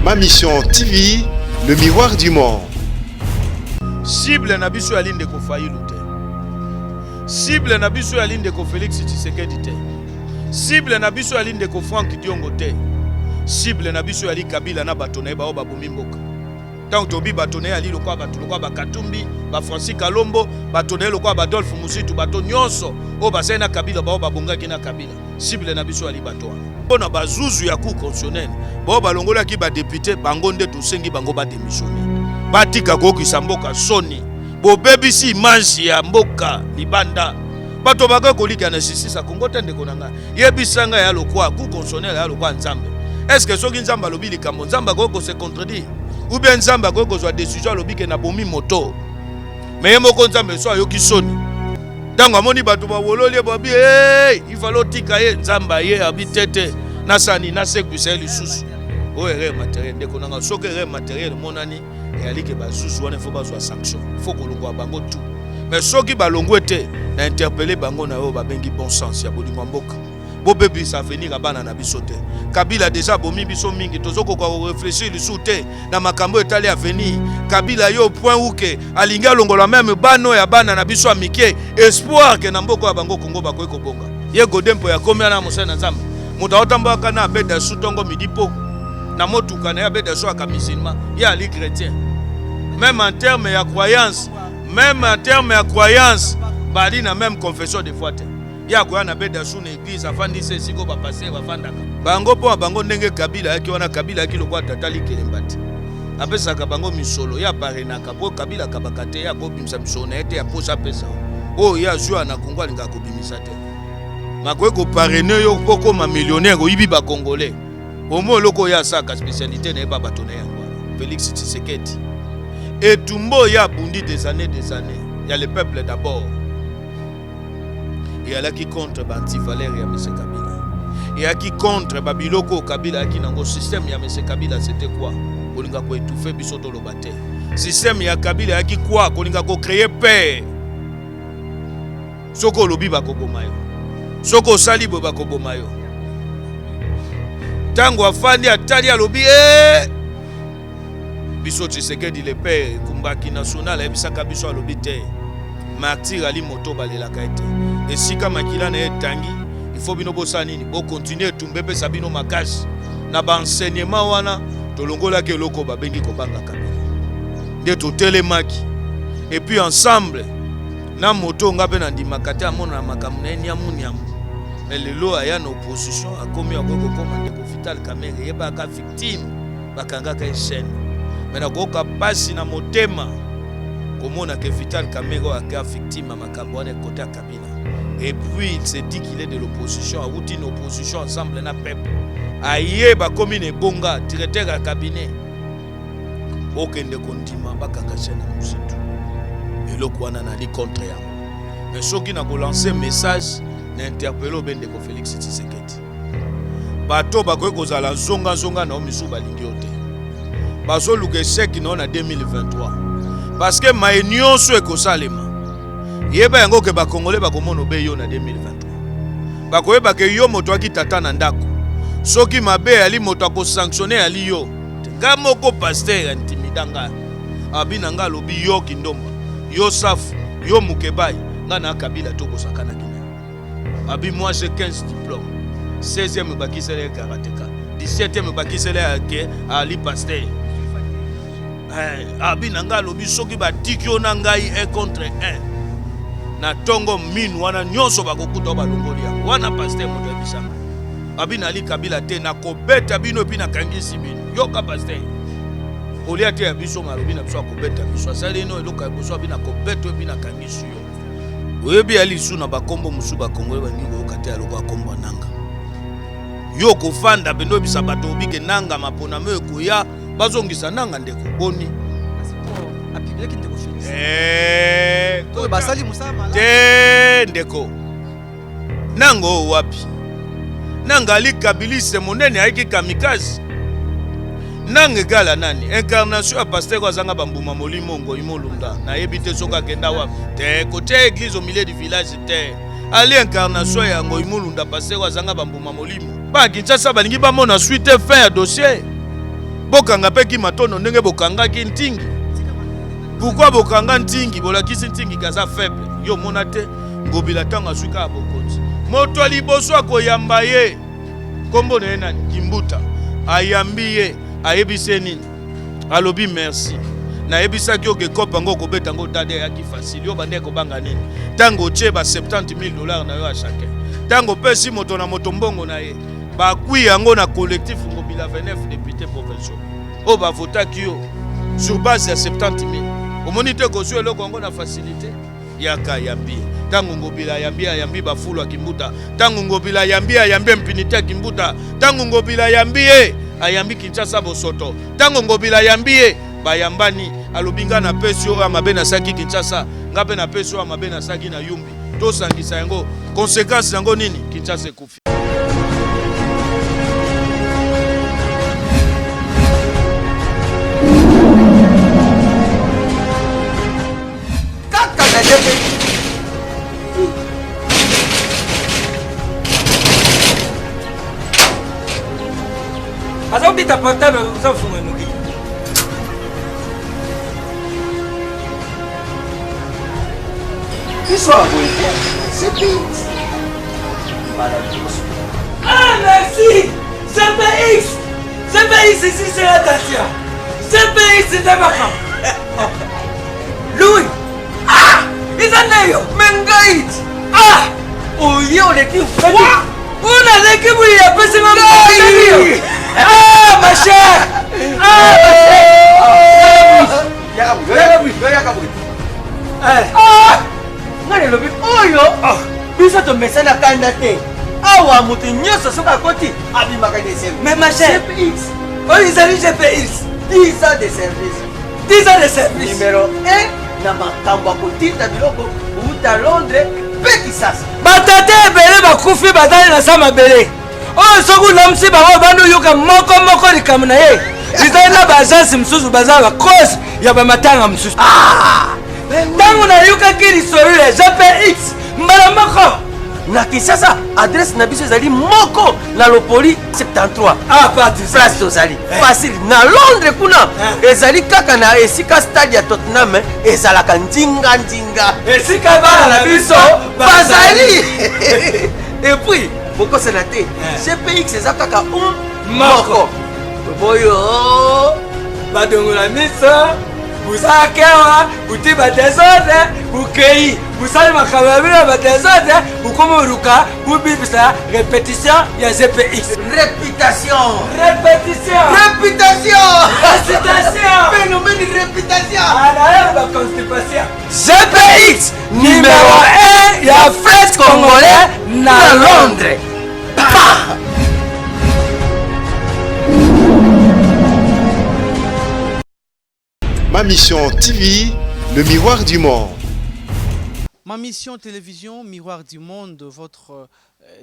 Ma Mission TV, le miroir du monde. Cible na biso ya linde ko Fayulu te. Cible na biso ya linde ko Félix Tshisekedi te. Cible na biso ya linde ko Frank Diongo te. Cible na biso ya li Kabila na bato na ba bomi mboka. Tant tobi bato na ali lokwa bato lokwa ba Katumbi, ba Francis Kalombo, bato na lokwa ba Adolphe Musitu, bato nyonso o ba sena Kabila ba bongaki na Kabila. Cible na biso ya li bato wana. Bona bazuzu ya cour constitutionnelle. Ba balongola ki ba député bango nde to sengi bango ba démissionner. Batika kokisa mboka soni bo bebisi mansi ya mboka libanda bato baka kolika na sisisa Kongo tende konanga yebisanga ya lokwa ku consonnel ya lokwa nzambe. Est-ce que soki nzamba alobi likambo nzamba koko se contredire ou bien nzamba koko zwa décision alobi ke na bomi moto mais moko nzambe so ayoki soni tango amoni bato ba wololi babi il fallait tika ye nzamba ye abitete na sani na sekwisa lisusu o erreur matériel ndeko nanga soki erreur matériel monani et ali ke bazuzu wana faut bazwa sanction faut kolongwa bango tout mais soki balongwe te na interpeller bango na yo babengi bon sens ya bolingo mboka bo bébé ça venir abana na biso te Kabila déjà bomi biso mingi tozoko ko réfléchir lisu te na makambo etali avenir Kabila yo point où ke alinga longola même bano ya bana na biso amike espoir ke na mboko ya bango Kongo bakoyi kobonga ye godempo ya komia na mosana nzambe muta otambaka na beda sutongo midipo na motuka na ya beda so aka musulman ya ali chrétien. Même en termes de croyance, bali na même confession de foi. Ya kwa na beda sous l'église afandi se siko ba passer ba fandaka. Bango po bango ndenge Kabila yaki wana Kabila yaki lokwa tatali kelembati. Apesa ka bango misolo ya barenaka po Kabila kabakate ya ko bimisa misona ete ya posa pesa. Oh ya joa na Kongo alinga ko bimisa te. Makwe ko parrainer yo poko ma millionnaire oyibi ba congolais. Omo loko ya saka spécialité na ba batona yango. Félix Tshisekedi. Et Tumbo y a bondi des années. Il y a le peuple d'abord. Il y a là qui contre Banti Valère et M. Kabila. Il y a qui contre Babiloko Kabila qui n'a pas système y a M. Kabila c'était quoi? On a quoi étouffer bisoto le bate. Système y a Kabila qui quoi? On a quoi créer paix. Soko lobi bakobomayo. Soko salibo bakobomayo. Tango afandi atali lobi biso Tshisekedi le père kumbaki national ebisaka biso alobite martyr ali moto balelaka ete esika makila na etangi il faut bino bosanini bo continuer tumbe pe sabino makasi na ba enseignement wana tolongola ke loko babengi ko banga Kabila nde totelemaki et puis ensemble na moto ngabe na ndimakate amona makambo na nyamunyamu mais lelo aya na opposition akomi akoko komande ko Vital Kamerhe yeba ka victime bakanga ka chaîne. Mais na koka basi na motema komona que Vital Kamerhe a victime makambo na côté Kabila. Et puis il s'est dit qu'il est de l'opposition, a outi une opposition ensemble na peuple. Aye ba commune bonga directeur à cabinet. Okende kondima bakanga chena musitu. Et lokwana na li contre ya. Mais soki na ko lancer message na interpeller bende ko Félix Tshisekedi. Bato bakoy kozala zonga na omisu balingi ote. Bazo luke seki non en 2023 parce que ma union so ko salema yeba yango ke ba congolais ba komono be yo na 2023 ba koyeba ke yo moto akitata na ndako soki mabe ali moto ako sanctionner ali yo kama ko pasteur intimidanga abinanga lobi yo kindomba yo safu yo mukebai ngana Kabila to kosakana kina abi moi j'ai 15 diplômes 16e bakisele karateka 17e bakisele ali pasteur. Abinanga lobi soki batikyo na ngai 1 contre 1 na tongo minu wana nyonso bakokuta balongoli yango wana pasteur moto ebisanga abinali Kabila te na kobeta bino epi na kangisi bino yoka pasteur olia te ya biso malobi na biso akobeta biso asali eno eloka ya biso abina kobeto epi na kangisi yo oyebi ali su na bakombo musu bakongole bangi koyoka te aloko akombo nanga yo kofanda bendo bisa bato obike nanga mapona me koya bazongisa nanga ndeko boni apibeki ndeko Félix to basali musama te ndeko nango wapi nanga ali Kabilise monene aiki kamikazi nanga gala nani incarnation ya pasteur azanga bambuma molimo ngo imolunda na yebite soka kenda wapi te côté église au milieu du village te ali incarnation ya ngo imolunda pasteur azanga bambuma molimo ba Kinshasa balingi bamona suite fin ya dossier bokanga pe ki matondo ndenge bokanga ki ntingi. Pourquoi bokanga ntingi bolakisi ntingi kaza faible yo mona te ngobila tanga suka abokoti moto liboso akoyamba ye kombo na nani Kimbuta ayambi ye ayebise nini alobi merci na yebisa ki oke kopa ngo kobeta ngo dade ya ki facile yo bande ko banga nini tango cheba $70,000 na yo a chacun tango pesi moto na moto mbongo na ye ba kui yango na collectif ngobila 29 députés provinciaux o ba vota ki yo sur base ya 70,000 Omonite ko zuelo kongo na facilité yaka yambi tango ngobila yambi bafulo Kimbuta tango ngobila yambi mpinite Kimbuta tango ngobila ayambi Kinshasa bosoto tango ngobila bayambani alobinga na pesi o amabe na saki Kinshasa ngabe na pesi o amabe na saki na Yumbi to sangisa yango conséquence yango nini Kinshasa kufi Asa ubita portable usafunga nuki. Isso é c'est vite. Ah merci. CPX. CPX ici c'est la Tatia. CPX c'est Tabaka. Louis. Ah, Isaneyo. Mengait. Ah, Oh yo l'équipe. una l'équipe où il y a pas ce moment. Ah ma chère. Ah Ah! Ngane lobi oyo. Biso to mesana kanda te. Awa mutu nyoso soka koti abimaka de service. mais ma chère. CPX. Oh ils allaient CPX. 10 ans de service. 10 ans de service. Numéro 1 na makambo kotinda biloko uta Londres pe Kisasa. Batate ebele bakufi batali na sama bele. Oh soku namsi bango bandu yuka moko likamu na ye. Izali na bajansi msusu bazala cause ya bamatanga msusu. Tangu na yuka kiri sorile GPX mbala moko. Na Kisasa adresse na biso ezali moko na Lopoli 73. Ah parti Place tozali facile na Londres kuna ezali kaka na esika stade ya Tottenham ezalaka ndinga. esika bana na biso bazali et puis pourquoi c'est naté CPX eza kaka moko boyo badongola miso busakewa buti badesode bukei busali makambo ya bino badesode bukomoruka bubibisa répétition ya GPX réputation phénomène de réputation GPX numéro 1 ya fête congolais na Londres. Ma mission TV, le miroir du monde. Ma mission télévision, Miroir du Monde, votre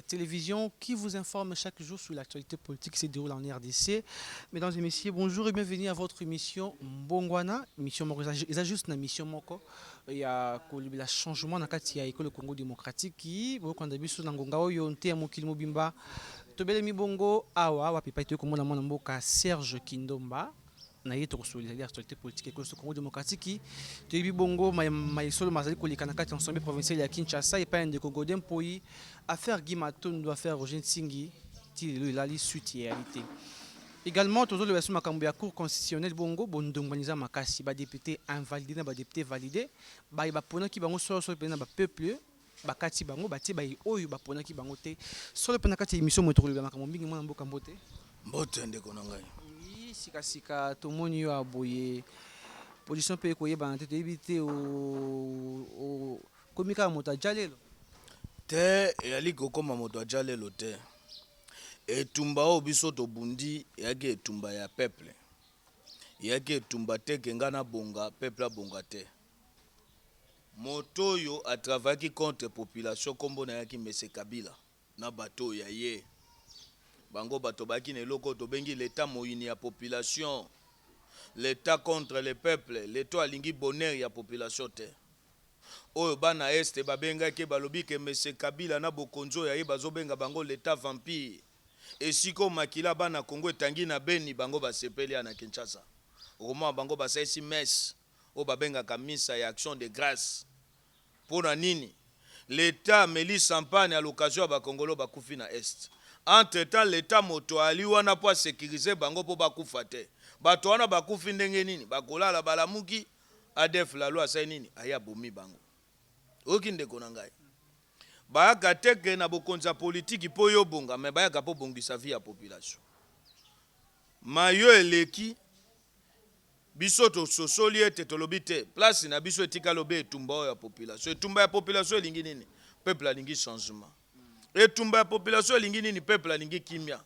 télévision qui vous informe chaque jour sur l'actualité politique qui se déroule en RDC. Mesdames et messieurs, bonjour et bienvenue à votre émission Mbongwana. Émission Moko, c'est juste une mission Moko. Il y a le changement dans le Congo démocratique qui, quand on a vu sur Ngonga Oyonte, Mokil Mobimba, Tobele Mibongo, Awa, Wapipa, Tokomona Mboka, Serge Kindomba. naye tokosolisa l'actualité politique ekolo Congo démocratique toyebi bongo maisolo mazali koleka na kati ya ensemble provincial ya Kinshasa epai ndeko Godin Poi affaire Guy Matondo affaire Roger Nsingi ti lelo elali suite ya réalité. Également tozoloba sur makambo ya cour constitutionnelle bongo bondongwaniza makasi ba député invalidé na ba député validé ba bapona ki bango solo pena ba peuple bakati bango bati ba oyo bapona ki bango te solo pena kati émission mo tokoloba makambo mingi mwana mboka mbote mbote ndeko na ngai sika tomoni yo aboye position pe koyeba na te toyebi te o komika moto ajalelo te eyali kokoma moto ajalelo te etumba oyo biso tobundi eyaki etumba ya peuple eyaki etumba te kenga na bonga peuple abonga te moto oyo atravaki contre population kombo na yaki Mese Kabila na bato ya ye bango bato baki na eloko tobengi l'état moyini ya population l'état contre le peuple l'état alingi bonheur ya population te oyo bana este babengaki balobi ke Mese Kabila na bokonzo ya ye bazobenga bango l'état vampire esiko makila bana Congo etangi na Beni bango basepeli na Kinshasa. Okoma bango basaisi messe o babengaka misa ya action de grâce. Pona nini? L'État meli sampane à l'occasion ba Congolo bakufi na Est. Entre-temps, l'État moto ali wana po sécuriser bango po bakufa te. Bato wana bakufi ndenge nini? Bakolala balamuki ADF la loi sa nini? Aya bomi bango. Okinde konangai. Bayaka teke na bokonza politique po yo bonga, mais bayaka po bongisa vie ya population. Mayo eleki biso to sosoli ete tolobi te place na biso etika lobe etumba ya population. Etumba ya population elingi nini? Peuple alingi changement. Etumba ya population elingi nini? Peuple alingi kimia.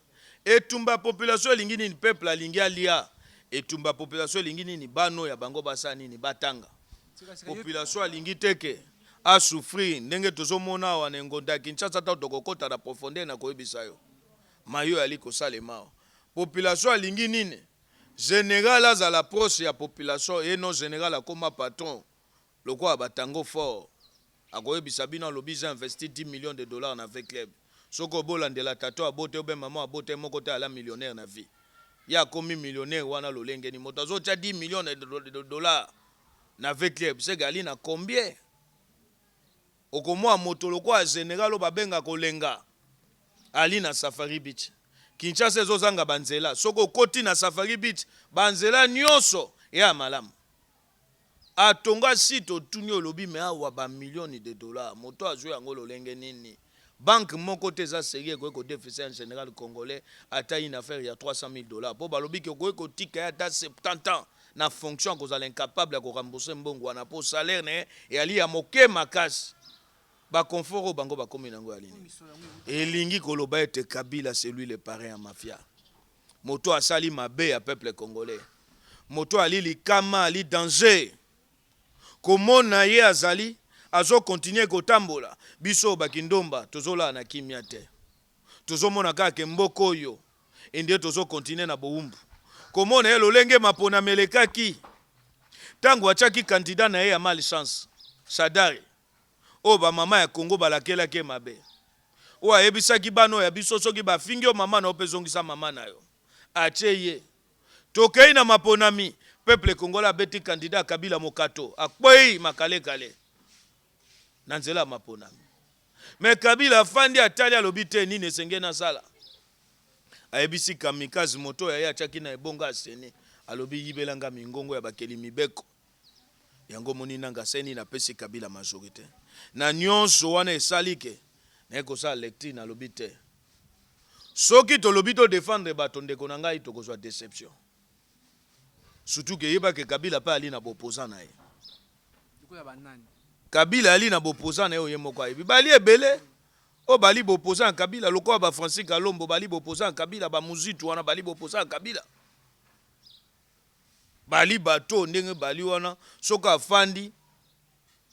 Etumba ya population elingi nini? Peuple alingi alia. Etumba ya population elingi nini? Bano ya bango basa nini? Batanga. Population alingi teke a souffrir ndenge tozomona wana ngonda Kinshasa ta dokokota na profondeur na koyebisa yo. Mayo ali kosalema. Population alingi nini? Général à la proche ya population et non général à comme patron. Le quoi batango fort. A koyebisa bino lobi j'ai investi 10 millions de dollars na avec club. Soko bolande la tato a bote obe maman a bote moko te ala millionnaire na vie. Ya komi millionnaire wana lolenge ni moto zo 10 millions de dollars na avec club. C'est gali na combien? Okomo moto lo kwa général o babenga kolenga. Ali na Safari Beach. Kinshasa ezozanga banzela. Soko koti na Safari Beach banzela nyonso ya malamu. Atonga sito tuni olobi me awa ba millions de dollars. Moto azwe yango lolenge nini? Banque moko te za sérieux ko déficit général congolais ata une affaire ya 300 000 dollars. Po balobi ke ko tika ya 70 ans na fonction ko za incapable ya ko rembourser mbongo wana po salaire ne et ali ya moke makasi. Ba confort au bango ba komi nango alini. Elingi koloba ete Kabila c'est lui le parrain à mafia. Moto asali mabe ya peuple congolais. Moto ali likama ali danger. Komona ye azali azo continuer kotambola. Biso bakindomba tozola na kimia te. Tozomona kaka mboko yo. Ende tozo continuer na boumbu. Komona ye lolenge mapona melekaki. Tango achaki candidat na ye ya malchance. Sadari. O ba mama ya Congo balakela ke mabe. O ayebisaki bano ya biso soki bafingi o mama na opezongisa mama na yo. Acheye. Tokei na maponami. Peuple Congola beti candidat Kabila Mokato. Akpoi makale kale. Nanzela maponami. Me Kabila fandi atali alobite nini esenge na sala. Ayebisi kamikazi moto ya ya chaki na ebonga asene. Alobi yibelanga mingongo ya bakeli mibeko. Yango moni nanga seni na pesi Kabila majorité. Na nyonso wana esalike na ekosa lecture na lobite. Soki to lobito défendre bato ndeko na ngai to kozwa déception. Surtout que yeba ke Kabila pa ali na bopoza na ye. Kabila ali na bopoza na ye moko ayebi. Bali ebele o bali bopoza na Kabila loko ba Francis Kalombo bali bopoza na Kabila ba muzitu wana bali bopoza na Kabila. Bali bato ndenge bali wana soka fandi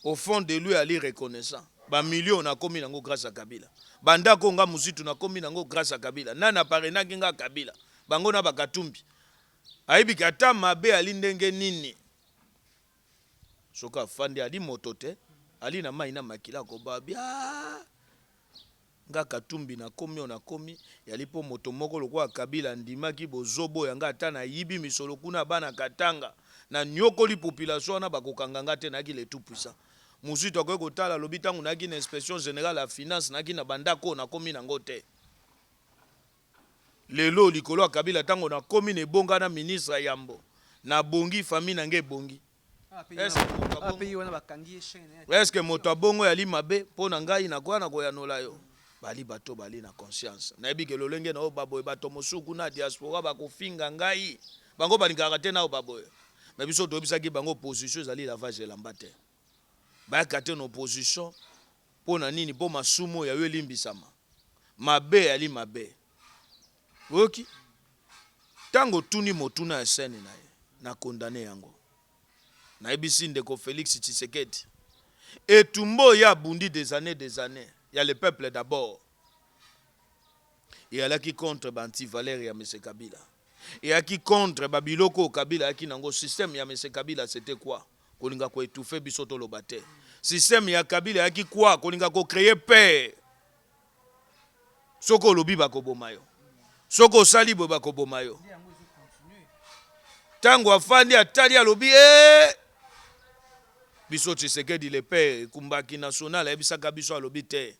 au fond de lui ali reconnaissant. Ba millions na komi nango grâce à Kabila. Banda konga muzitu na komi nango grâce à Kabila. Nana parena kinga Kabila. Bango na bakatumbi. Aibi kata mabe ali ndenge nini. Soka fandi ali motote. Ali na maina makila ko babia. Nga katumbi na komi yalipo moto moko lokwa Kabila ndimaki bozobo yanga ata na yibi misolo kuna bana katanga na nyokoli population na bakokanga te na ki le tout puissant. Muzitu akoye kotala lobi tangu na ki na inspection générale ya finance na ki na bandako na komi nango te. Lelo likolo ya Kabila tango na komi ne bonga na ministre Yambo na bongi famille na nge bongi. Est-ce que moto abongo yali mabe po na ngai na kwa na koyanola yo. Bali bato bali na conscience. Na ebike lolenge na o baboye bato mosuku na diaspora bakofinga ngai. Bango balingaka te na o baboye. Mais biso tobisaki bango opposition ezali lavage elamba te. Bayaka te na opposition po na nini po masumo ya yo elimbisama. Mabe ali mabe. Oki. Tango tuni motuna ya sene na ye. Na condamné yango. Na ebisi ndeko Félix Tshisekedi. Et tumbo ya bundi des années. Il y a le peuple d'abord. Il y a là qui contre Banti Valérie à M. Kabila. Il y a qui contre Babiloko Kabila qui nango système ya M. Kabila c'était quoi? Kolinga ko étouffer bisoto lobate. Système ya Kabila qui quoi? Kolinga ko créer paix. Soko lobi bako bomayo. Soko sali bo bakoboma yo. Tango afandi atali alobi biso Tshisekedi le père kumbaki national ebisaka biso alobi te.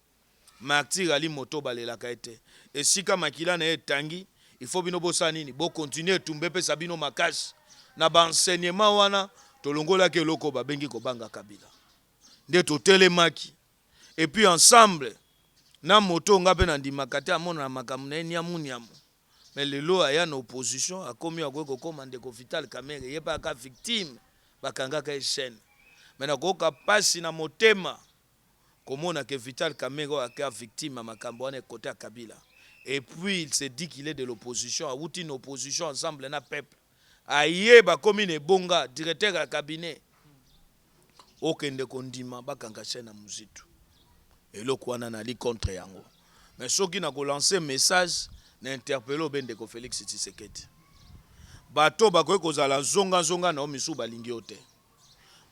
Martyr ali moto balelaka ete. Esika makila na etangi, il faut bino bosa nini bo continuer tumbe pe sabino makasi. Na ba enseignement wana tolongola ke loko babengi ko banga Kabila. Nde totelemaki. Et puis ensemble na moto ngape na ndimaka te amona na makambo na nyamu. Mais lelo aya na opposition akomi akweko komande ko Vital Kamerhe yeba ka victime bakanga ka chaîne. Mais na koka pasi na motema komona que Vital Kamerhe aka victime makambo wana côté Kabila. Et puis il se dit qu'il est de l'opposition, a outi une opposition ensemble na peuple. Aye ba komi ne bonga directeur ya cabinet. Okende kondima bakanga chaîne na muzitu. Eloko wana na li contre yango. Mais soki na ko lancer message na interpellé bende ko Félix Tshisekedi. Bato bakoy kozala zonga na omisu balingi ote.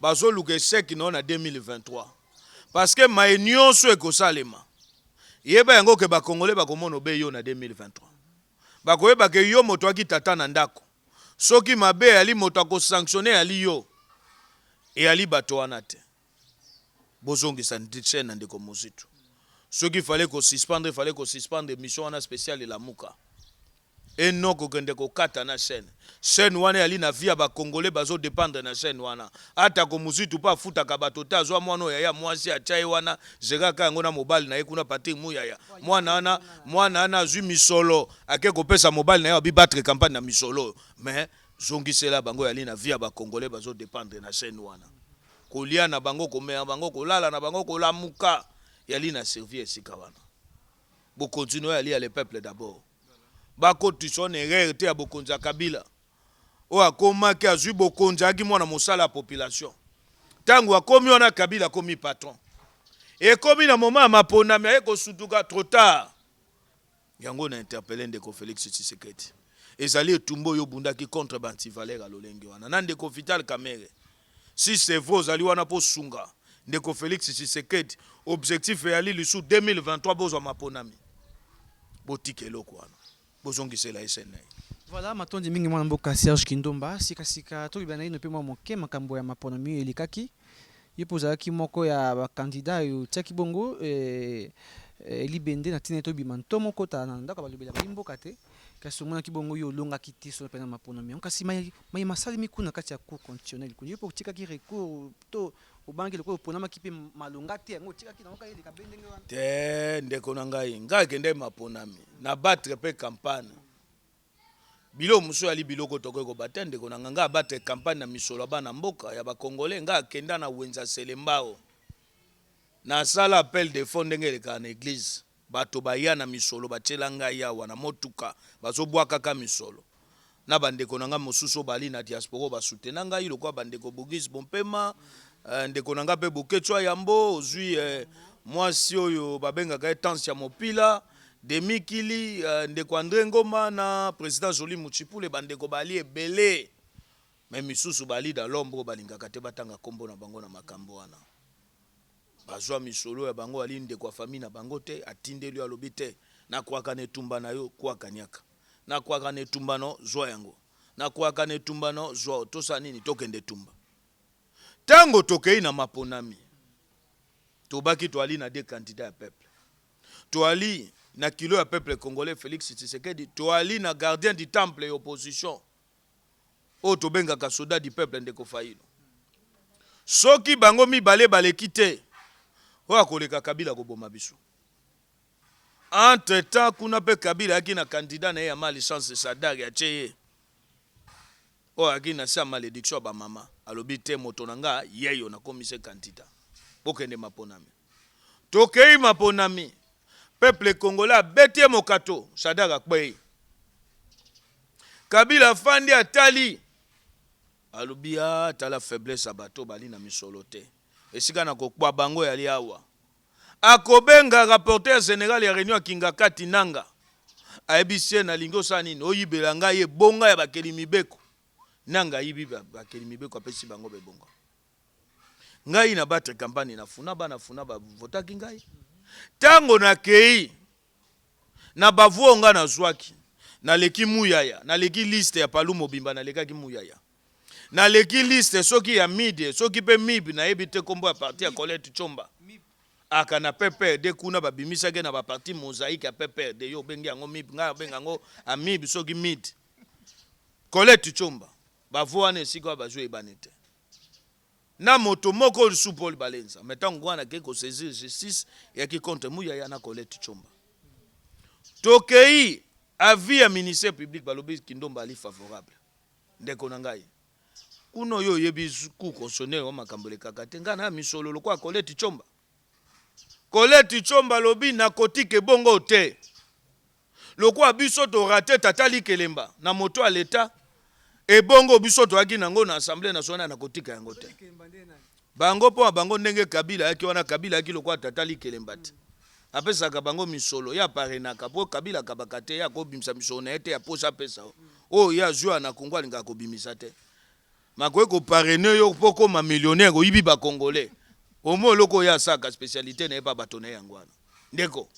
Bazo luke seki na 2023. Parce que ma nyonso ekosalema. Yeba yango ke ba Congolais bakomono be yo na 2023. Bakoyeba ke yo moto aki tata na ndako. Soki mabe ali moto ako sanctionner ali yo. Et ali bato wana te. Bozongisa chaîne na ndeko mozitu. Ce qu'il fallait qu'on suspendre mission wana spéciale la muka. Et non ko kende ko kata na chaîne. Chaîne wana ali na via ba Congolais bazo dépendre na chaîne wana. Ata ko muzitu pa futa ka bato ta zo mwana ya mwasi a chai wana zega ka ngona mobile na ekuna Patrick Muyaya. Mwana ana zui misolo ake ko pesa mobile na ya bi battre campagne na misolo. Mais zongisela bango ali na via ba Congolais bazo dépendre na chaîne wana. Kolia na bango komea bango kolala na bango kolamuka. Yali na servir esika wana. Bo continuer ali à le peuple d'abord. Bako tison erreur te ya bokonza Kabila. O akoma ke azui bokonza ki mwana mosala population. Tango akomi ona Kabila komi patron. Et komi na moment mapona me ko sutuka trop tard. Yango na interpellé ndeko Félix Tshisekedi. Ezali etumbo yo bundaki contre Banti Valère Lolenge wana. Na ndeko Vital Kamerhe. Si c'est vrai ali wana po sunga. Ndeko Félix Tshisekedi objectif yali lisu 2023 bozo maponami botike loko wana bozongisela SNA. Voilà, matondi mingi mwana mboka Serge Kindomba sika to bibana ino pe mwa moke makambo ya maponami elikaki yepoza ki moko ya ba candidat yo tsaki bongo libende na tina to bimanto moko ta na ndaka balobela mboka te kasi mona ki bongo yo longa kiti so pena maponami on kasi mai masali mikuna kati ya cour constitutionnel ko yepo tika ki recours to obangi loko ponama kipe malonga te ngo tika ki na oka yelika bendenge wana te ndeko na ngai ngai kende maponami na battre pe campagne bilo muso ali biloko toko ko batende ko na nga battre campagne na misolo bana mboka ya ba Congolais nga kenda na wenza selembao na sala appel de fond ndenge ka na église bato baya na misolo batela ngai ya wana motuka bazobwa kaka misolo na bandeko na nga mosusu bali na diaspora basutena ngai lokwa bandeko Bogis Bompema ndeko nanga pe boketwa yambo ozui mwasi oyo babengaka Tansi ya mopila Demikili ndeko André Ngoma na président Joli Muchipule bandeko bali ebele mais misusu bali da lombo balingaka te batanga kombo na bango na makambo wana bazwa misolo ya bango ali ndeko famille na bango te atindeli alobi te na kwaka ne tumba na yo kwaka nyaka na kwaka ne tumba no zwa yango na kwaka ne tumba no zwa tosa nini tokende tumba. Tango tokei na maponami. Tobaki toali na deux candidats à peuple. Toali na kilo ya peuple congolais Félix Tshisekedi. Toali na gardien du temple et opposition. O tobenga ka soda du peuple ndeko Fayulu. Soki bango bale kite. O akoleka Kabila ko boma biso. Entre temps kuna pe Kabila aki na candidat na ya mali chance Sadari ya cheye. O aki na sa malédiction ba mama. Alobi te moto nanga yeyo na komise candidat. Bokende maponami. Tokei maponami. Peuple congolais betie mokato. Sadara kwei. Kabila fandi atali. Alobi tala faiblesse abato bali na misolo te. Esika na kokwa bango yali awa. Akobenga rapporteur général ya réunion Kingakati nanga. Aebisie na lingo sanini oyibela nga ye bonga ya bakeli mibeko. Nanga yibi bakeli mibeko apesi bango bebonga. Ngai na battre campagne na funa ba votaki ngai. Tango na kei na bavuonga na zwaki. naleki muyaya, naleki liste ya Palu Mobimba nalekaki muyaya. Naleki liste soki ya midi, soki pe mibi na ebite kombo ya parti ya Colette Tshomba. Aka na PPRD kuna babimisaki na ba parti mosaïque ya PPRD yo bengi yango mibi, nga benga yango a mibi soki midi. Colette Tshomba, bavoane esika bazwe ebanete. Na moto moko Paul Balenza, metango wana ke ko saisir justice ya ki contre muyaya na Colette Tshomba. Tokei avis ya ministère public balobi Kindomba ali favorable. Ndeko na ngai. Kuno yo yebi ku constitutionnel wa makambole kakate ngana misolo lokwa Colette Tshomba. Colette Tshomba lobi na kotike bongo te. Lokwa biso to raté tatali kelemba na moto à l'état et bongo biso to aki nango na assemblée nationale na kotika yango te. Bango po bango ndenge Kabila yaki wana Kabila yaki lokwa tatali kelemba te. Apesaka bango misolo ya parenaka po Kabila kabakate ya ko bimisa misolo na ete ya posa pesa. Oh ya jua na Kongo alinga ko bimisa te. Makoye ko parrainer yo poko ma millionnaire ko yibi ba congolais. Omo loko ya saka spécialité na eba batone yangwana. Ndeko.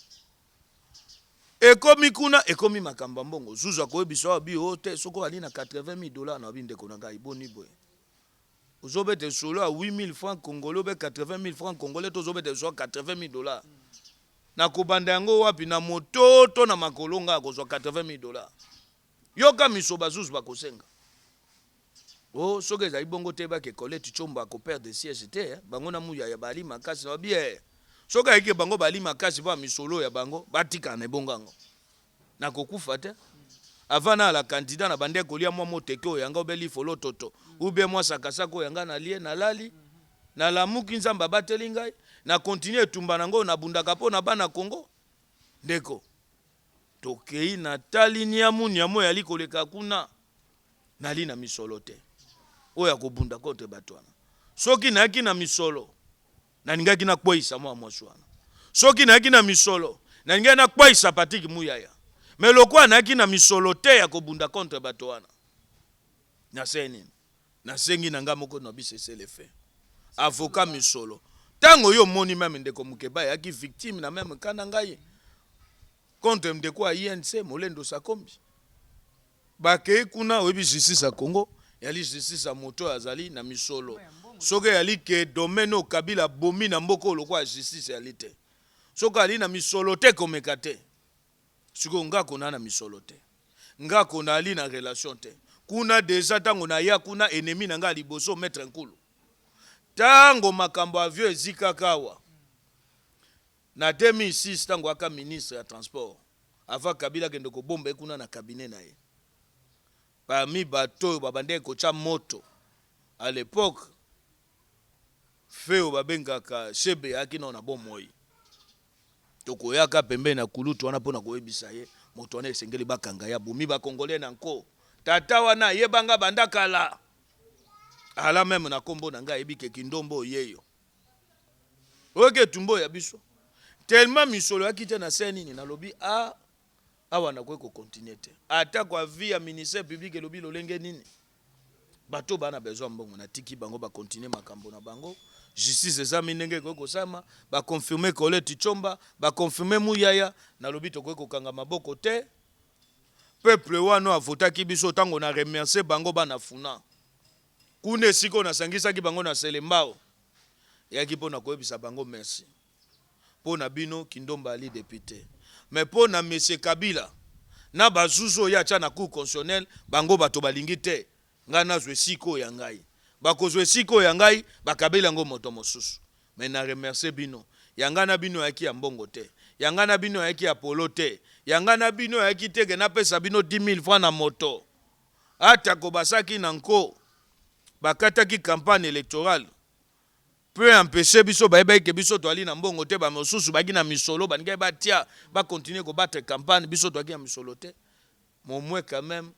Ekomi kuna ekomi makamba mbongo. Zuzu akoye biso bi hote soko ali na $80,000 na bindeko na ngai boni boy. Ozobete solo à 8 000 francs congolais be 80 000 francs congolais tozobete so $80,000. Na kobanda yango wapi na mototo na makolonga kozwa $80,000. Yoka misoba zuzu bakosenga. Oh, soki ezali bongo te ba ke Colette Tshomba ko perdre siège te, bango na muya ya bali makasi na bien. Soki ayike bango bali makasi ba misolo ya bango, batika na bongango. Na kokufa te. Avana la candidat na bande kolia mwa moteke o yanga obeli folo toto. Ube mwa sakasako yanga na lie na lali. Na lamuki nzamba bateli ngai, na continue tumba nango na bundaka po na bana Kongo. Ndeko. Tokei na tali nyamo yali koleka kuna. Nali na misolo te. Oya kobunda kote batwana. Soki na yaki na misolo, na ningaki na kweisa mwa mwaswana. Soki na yaki na misolo, na ningaki na kweisa patiki muyaya. Me lokwa na yaki na misolo te ya kobunda kontre batwana. Na seni. Na sengi na nga moko na bisese le fait. Avocat misolo. Tango yo moni meme ndeko mukeba yaki victime na meme kana ngai. Kontre mdeko a INC molendo sakombi. Bake kuna webi justice a Congo. Yali justice a moto azali na misolo. Soke yali ke domaine o Kabila bomi na mboko lokwa justice yali te. Soke yali na misolo te komeka te. Siko nga kona na misolo te. Nga kona ali na relation te. Kuna deja tango na ya kuna ennemi na nga liboso maître nkulu. Tango makambo avio ezika kawa. Na 2006 tango aka ministre ya transport. Ava Kabila kende ko bomba kuna na cabinet na ye. Parmi bateau babande kocha moto à l'époque feo babengaka chebe yaki na bomoi toko yaka pembe na kulutu wana pona koyebisa ye moto wana esengeli bakanga ya bumi ba congolais na nko tata wana yebanga bandakala ala même na kombo na ngai ebike kindombo yeyo oke tumbo ya biso tellement misolo yakite na seni ni nalobi a awa na kwe ko continuer te ata kwa vie ya ministère public elobi lolenge nini bato bana besoin mbongo na tiki bango ba continuer makambo na bango justice ezami ndenge ko sama ba confirmer Colette Tshomba ba confirmer muyaya na lobi to ko kanga maboko te peuple wana avotaki biso tango na remercier bango bana funa kune siko na sangisa ki bango na selembao yaki pona koyebisa bango merci pona bino Kindomba ali député. Mais pour na monsieur Kabila na bazuzo ya cha na cour constitutionnel bango bato balingi te ngana zwe siko ya ngai bakozwe siko ya ngai bakabela ngo moto mosusu mais na remercier bino yanga na bino yaki ya mbongo te yanga na bino yaki ya polo te yanga na bino yaki te na pesa bino 10,000 francs na moto ata ko basaki na nko bakataki campagne électorale peut empêcher biso baeba ke biso to ali na mbongo te ba mosusu baki na misolo baninga batia ba continuer ko battre campagne biso to aki na misolo te mon moins quand même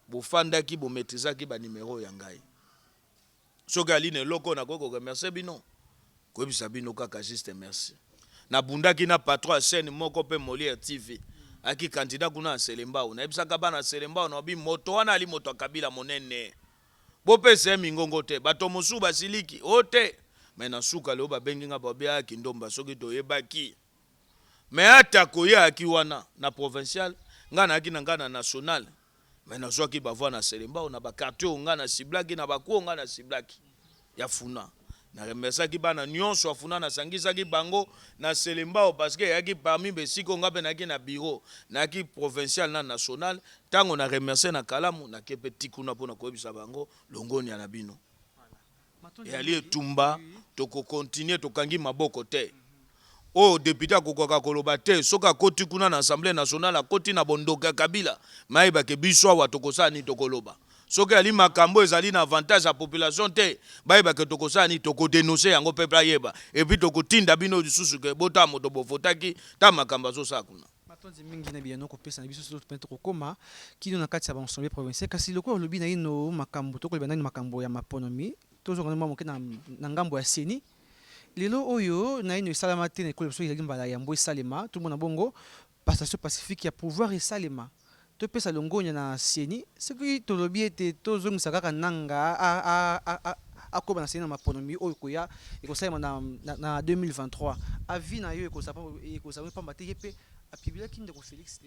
bo fandaki bo maîtrisaki ba numéro ya ngai soka ali ne loko na ko remercier bino ko bisa bino kaka juste merci na bundaki na patron scène moko pe Molière TV aki candidat kuna Selembao na ebisaka bana Selembao na bi moto wana ali moto Kabila monene bo pese mingongo te bato mosu basiliki ote mena suka leo babengi nga babia Kindomba soki to yebaki mais ata koya aki wana na provincial ngana aki na ngana national mais nazwaki bavoi na Selembao na bakartier ngana siblaki na bakuo ngana siblaki ya funa na remerciaki bana nyonso afuna na sangisaki bango na Selembao parce que yaki parmi besiko ngape naki na bureau naki provincial na national tango na remercier na kalamu na kepe tikuna pona koyebisa bango longoni ya na bino yali etumba toko continuer tokangi maboko te o député akokoka koloba te soka koti kuna na assemblée nationale akoti na bondoka Kabila mayeba ke biso awa tokosala ni tokoloba soki ali makambo ezali na avantage ya population te bayeba ke tokosala ni tokodénoncer yango peuple ayeba et puis tokotinda bino lisusu ke bota moto bovotaki ta makambo azosala kuna matonzi mingi na biyano kopesa na biso soto pente kokoma kino na kati ya baensemble provincial kasi loko lobi na ino makambo tokoleba nani makambo ya maponomi tozonga mwa moke na ngambo ya seni lelo oyo na ino esalama te na ekolo biso ezali mbala ya mbwe esalema tomona bongo passation pacifique ya pouvoir esalema topesa longonya na seni soki tolobi ete tozongisa kaka nanga akoba na seni na maponomi oyo koya ekosalema na 2023 avi na yo ekozala pamba te ye mpe apibilaki ndeko Félix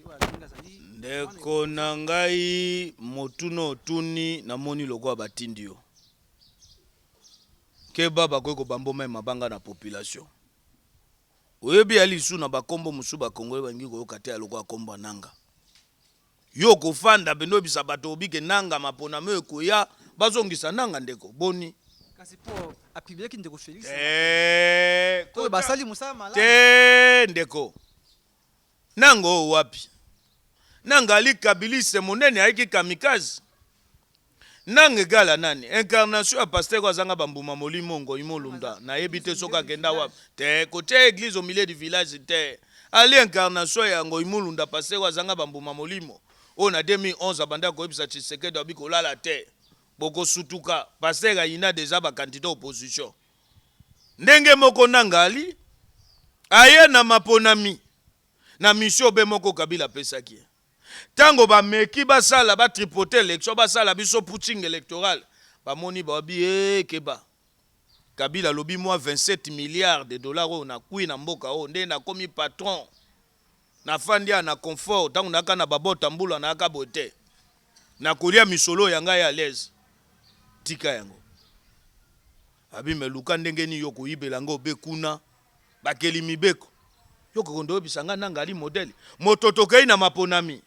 ndeko na ngai motuno otuni namoni lokola batindi yo keba bakoki kobamboma mabanga na population oyebi ya lisu na bakombo mosusu bakongole bangi koyoka te ya lokola kombo nanga yo kofanda bendo bisa bato obike nanga maponami ekoya bazongisa nanga ndeko boni kasi po apibilaki ndeko Félix ko basali musala mala te ndeko nango wapi nanga ali kabilise monene aiki kamikaze nanga egala nani incarnation ya pasteur kwa zanga bambuma molimo ngo imolunda na yebite soka kenda wapi te kote église au milieu du village te ali incarnation ya ngo imolunda pasteur kwa zanga bambuma molimo o na 2011 abanda ko ebisa Tshisekedi abiko lala te boko sutuka pasteur ayina déjà ba candidat opposition ndenge moko nanga ali aye na maponami na mission be moko Kabila pesaki tango ba meki basala ba tripoter élection basala biso putting électoral ba moni ba bi keba Kabila lobi moi 27 milliards de dollars na kui na mboka o nde na komi patron na fandia na confort tango naka na babota mbula na aka bote na kolia misolo ya ngai à l'aise tika yango abi meluka ndenge ni yo koyibela ngo be kuna bakeli mibeko yo kondo bisanga nanga ali modèle mototokei na maponami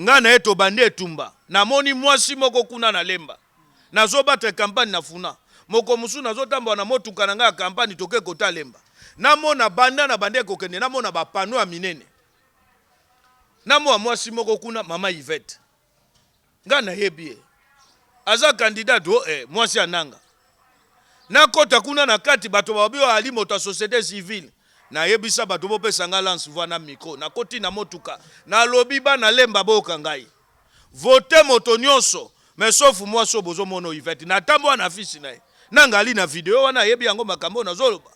ngana eto bande etumba namoni mwasi moko kuna na lemba nazobatre campagne na funa moko musu nazotamba na motuka na nga campagne toke kota lemba namona banda na bande kokende namona ba pano ya minene namo mwasi moko kuna mama Yvette ngana yebie aza candidat do mwasi ananga na kota kuna na kati bato babio ali moto société civile na yebisa bato bopesa nga lance voix na micro na koti na motuka na lobi ba na lemba boka ngai voter moto nyonso mais sauf moi so bozo mono Yvette na tambo na fisi na nanga ali na video wana yebi yango makambo na zoloba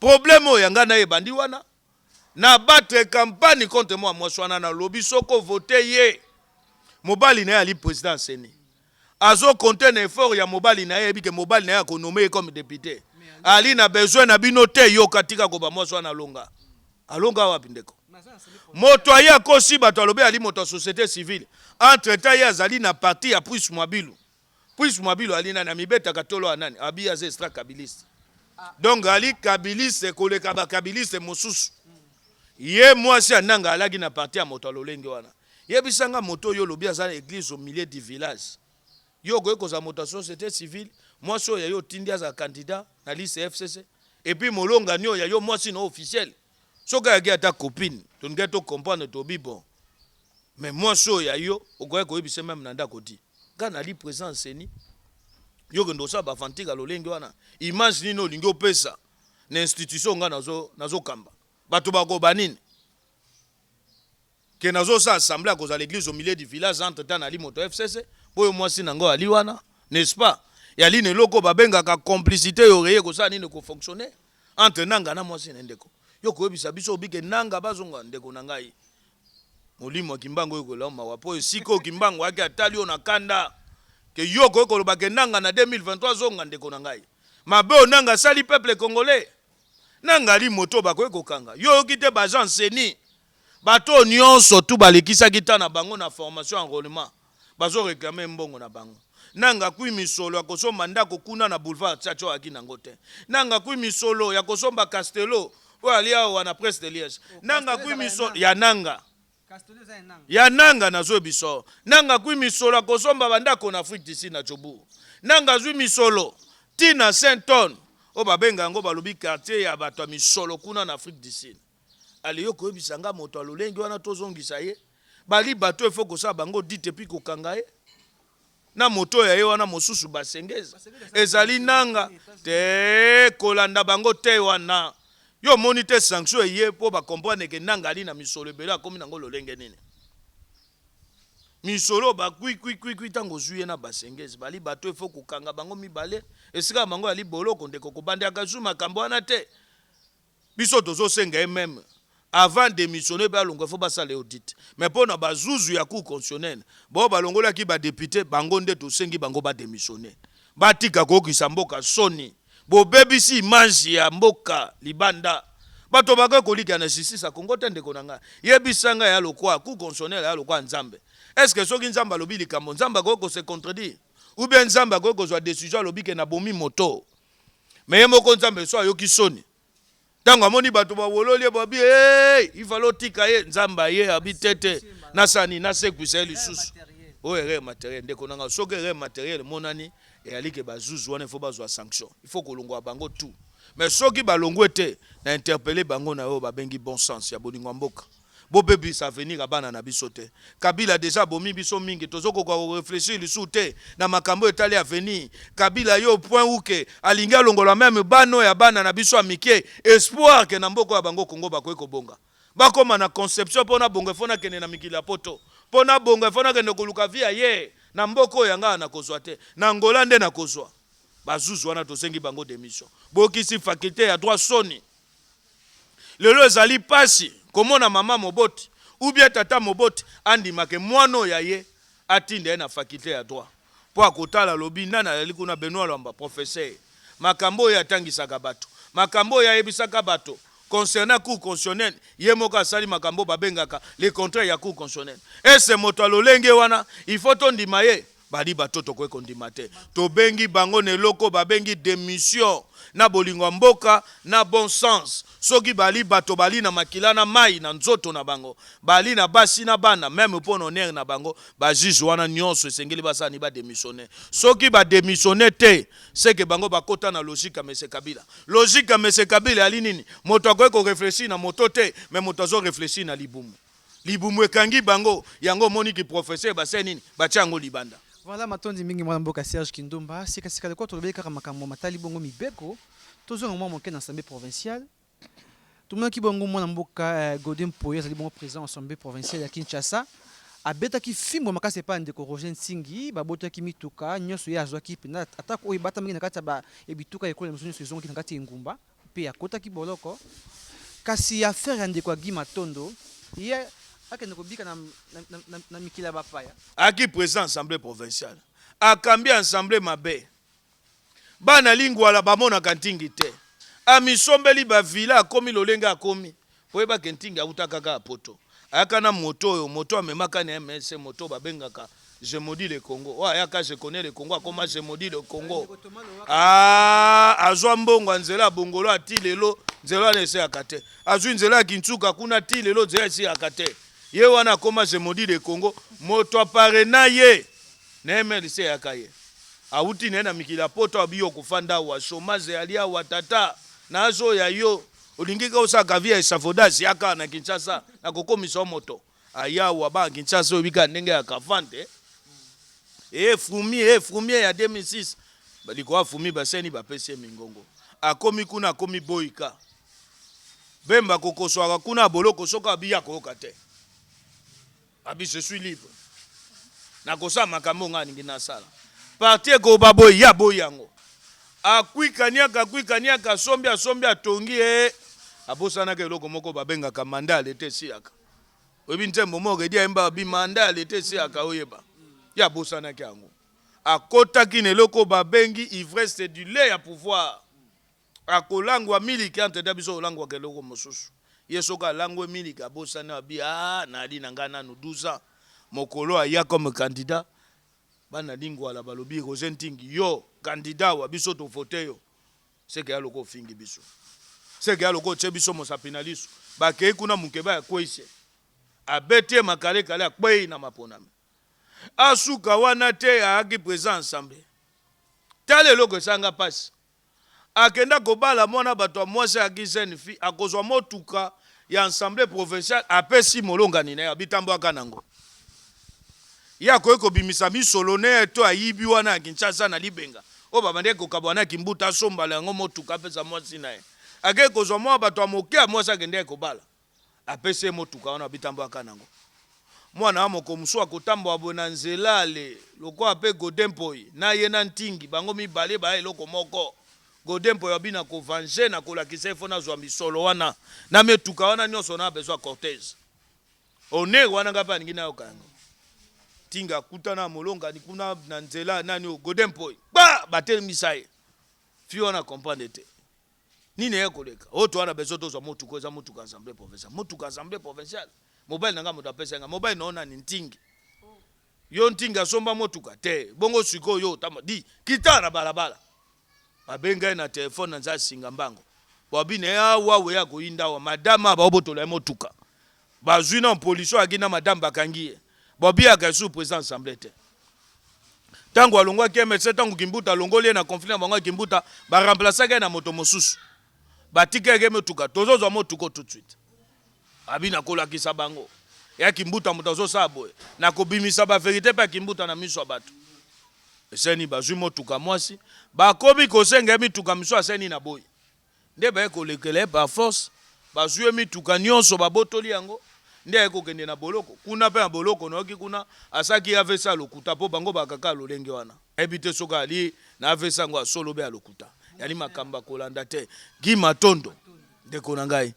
problème ya nga na yebandi wana na battre campagne contre moi so na lobi soko voter ye mobali na ali président seni azo compter na effort ya mobali na yebi ke mobali na ya ko nommer comme député ali na besoin na bino te yo katika ko ba mwaswa na alonga wapi ndeko moto aya kosi bato alobe ali moto société civile entre temps ya zali na parti ya Puisse Mwabilu ali na mibeta katolo anani abi ya extra kabiliste donc ali kabiliste koleka ba kabiliste mosusu ye mwasi ananga alagi na parti ya moto alolenge wana yebisanga moto yo lobi azana église au milieu du village yo ko za moto société civile mwasi oyo yo tindi aza candidat na liste FCC et puis molonga nyo ya yo mwasi no officiel soka ya ta copine tonga to comprendre to bibo mais mwasi oyo ya yo okoya ko yebise même nanda koti kana li présence ni yo ko ndosa ba fantika lolenge wana image nino lingi opesa na institution nga nazo kamba bato bako banini ke nazo sa assemblée à l'église au milieu du village entre temps na li moto FCC boyo mwasi nango ali wana n'est-ce pas yali ne loko babenga ka complicité yoreye ko sa nini ko fonctionner entre nanga na mwasi na ndeko yo ko yebisa biso bike nanga bazonga ndeko na ngai molimo kimbango yo ko loma wapo siko kimbango yake atali ona kanda ke yo ko loba ke nanga na 2023 zonga ndeko na ngai mabe nanga sali peuple congolais nanga li moto ba ko kanga yo kite ba gens seni bato nyonso tu balekisaki ta na bango na formation enrôlement bazo réclamer mbongo na bango nanga kui misolo ya kosomba ndako kuna na boulevard Tchatcho aki nango te nanga kui misolo ya kosomba Castello oyo ali awa na presse de Liège nanga kui misolo ya nanga ya nanga nazo biso nanga kui misolo ya kosomba bandako na Afrique d'ici na Djobu nanga zwi misolo tina Saint-Ton o babenga yango balobi quartier ya bato ya misolo kuna na Afrique d'ici ali yo koyebisa nga moto alolenge wana tozongisa ye bali bato efo kosala bango dite pi kokanga ye na moto ya ye wana mosusu basengeza ezali nanga te kolanda bango te wana yo moni te sanction ye po ba comprendre ke nanga ali na misolo ebele akomi nango lolenge nini misolo ba kui tango zuye na basengezi bali bato efo kokanga bango mibale esika bango ali boloko ndeko kobanda akazuma kambo wana te biso tozo senga ye même avant de missionner ba longo fo basala audit mais pona bazuzu ya cour constitutionnelle bo balongola ki ba député bango nde to sengi bango ba démissionner batika kokisa mboka soni bo bebisi image ya mboka libanda bato baka kolika na justice Kongo tende konanga yebisanga ya lokwa cour constitutionnelle ya lokwa nzambe est-ce que soki nzamba lobi likambo nzamba ko se contredire ou bien nzamba ko zwa décision lobi ke na bomi moto mais moko nzambe so ayoki soni tango amoni bato bawololi babi ifalo tika ye nzamba ye abitete nasani na sekwisa lisusu o ere matériel ndeko nanga soki ere matériel monani et ali ke bazuzu wana faut bazwa sanction il faut kolongwa bango tout mais soki balongwe te na interpeller bango na yo babengi bon sens ya bolingo mboka bo bebi sa venir abana na biso te Kabila déjà bomi biso mingi tozoko ko réfléchir lisu te na makambo etali à venir Kabila yo point uke alinga longola même bano ya bana na biso amike espoir ke na mboko ya bango Kongo bakoy ko bonga bakoma na conception pona bongo fona kene na mikila poto pona bongo fona kene koluka via ye na mboko yanga na kozwa te na ngola nde na kozwa bazuzu wana tosengi bango démission bokisi faculté ya droit soni lelo ezali pasi komona mama moboti ou bien tata moboti andimake mwano ya ye atinde na faculté ya droit po akotala lobi nana yali kuna Benoît Lwamba professeur makambo ya tangisaka bato makambo ya yebisaka bato concernant cour constitutionnelle ye moko asali makambo babengaka les contrats ya cour constitutionnelle ese moto alolenge wana il faut tondima ye bali bato to ko ndima te to bengi bango ne loko babengi démission na bolingo mboka na bon sens soki bali bato bali na makila na mai na nzoto na bango bali na basi na bana même pour honneur na bango ba juge wana nyonso esengeli basani ba démissionner soki ba démissionner te c'est que bango bakota na logique ya monsieur Kabila logique ya monsieur Kabila ali nini moto ko réfléchir na moto te mais moto zo réfléchir na libumu libumu ekangi bango yango moni ki professeur ba nini ba tiango libanda. Voilà, matondi mingi mwana mboka Serge Kindomba. Sika de quoi tolobeli kaka makambo matali bongo mibeko. Tozo ngomwa monke na assemblée provinciale. Tumna ki bongo mwana mboka Godin Poya zali bongo président assemblée provinciale ya Kinshasa. Abeta ki fimbo makase pa ndeko Roger Nsingi, babota ki mituka, nyoso ya azwa ki pena atako oyi bata mingi na kati ba ebituka ekole msonyo saison ki na kati ngumba, pe ya kota ki boloko. Kasi affaire ya ndeko Guy Matondo, ye akende kobika na mikila bapaya aki président assemblée provinciale akambi assemblée mabe bana lingwala bamona kantingi te amisombeli ba villa akomi lolenga akomi poyeba kentingi autaka ka poto aka na moto oyo moto amemaka na MS moto babengaka je maudis le Congo wa yaka je connais le Congo akoma je maudis le Congo azwa mbongo nzela bongolo ati lelo nzela nese akate azwi nzela kintsuka kuna ti lelo nzela esi akate ye wana koma je maudis le Congo moto apare na ye na MLC yakaye auti na mikila poto abiyo kufanda wa chômage alia wa tata na azo ya yo olingika osaka via esafodasi yaka na Kinshasa na kokomisa moto aya wa ba Kinshasa obika ndenge ya kavante fumi ya 2006 balikuwa fumi baseni bapese mingongo akomi kuna akomi boyika bemba kokoswaka kuna boloko soka biya koyoka te abi je suis libre na kosa makambo ngani ngina sala parti ko baboy ya boyango akwikaniaka sombi atongi abosana ke loko moko babenga ka mandat l'été siaka obi ntembo moko edia emba bi mandat l'été siaka oyeba ya bosana ke yango akota kine loko babengi ivresse du lait à pouvoir akolangwa miliki ante dabiso olangwa ke loko mosusu Yesoka langwe milika bosa na bi na ali nangana no 12 ans. Mokolo aya comme candidat. Bana lingwala balobi Rosentingi yo candidat wa biso to vote yo. C'est que aloko fingi biso. C'est que aloko tchebiso mosapinaliso. Ba ke kuna mukeba ya kwese. Abete makale kale akwe na maponame. Asuka wana te aki présent ensemble. Tale loko sanga passe. Akenda kobala mwana bato mwase akiseni fi akozwa motuka ya ensemble provincial apesi molonga nina ya bitambo akanango. Ya ko bimisa bisolone to ayibi wana Kinshasa na Libenga. O baba ndeko kabwana kimbuta sombala yango motuka pesa mwasi naye. Ake kozwa mwa bato amoke mwase akende kobala. Apesi motuka wana bitambo akanango. Mwana amoko muswa kotambo abona nzela le loko ape Godempoi na ye na ntingi bango mibale ba eloko moko. Godempoi abina ko vange na kolakisa fona zwa misolo wana na metuka wana nyonso na besoin Cortez. One wana ngapa ngina yokango. Tinga kutana molonga ni kuna na nzela nani Godempoi. Ba batel misaye. Fio na comprendre te. Nini yekoleka. Oto wana besoin to zwa motuka za motuka assemblée provinciale. Motuka assemblée provinciale. Mobile nanga muda pesa nga mobile naona ni ntingi. Yo ntinga somba motuka te. Bongo siko yo tama di kitana balabala. Babenga na telefone nza singa mbango. Babine ya wawe ya koinda wa madama ba obotola motuka. Bazwi na police akina madame bakangie. Babi akasu président assemblée te. Tango alongwa kemetse tango kimbuta longoli na conflit bango kimbuta ba remplacer na moto mosusu. Batika ke motuka tozo motuko tout de suite. Abina kola kisabango ya kimbuta mutazo sabo na kobimisa ba vérité pa kimbuta na miso bato eseni bazwi motuka mwasi ba kobi kosenga mituka miso aseni na boy nde ba ekolekele ba force bazwi mituka nyonso babotoli yango nde ekokende na boloko kuna pe na boloko noki kuna asaki avesa lokuta po bango bakaka lolenge wana ebite soka ali na avesa ngo solo be lokuta yali makamba kolanda te Guy Matondo ndeko na ngai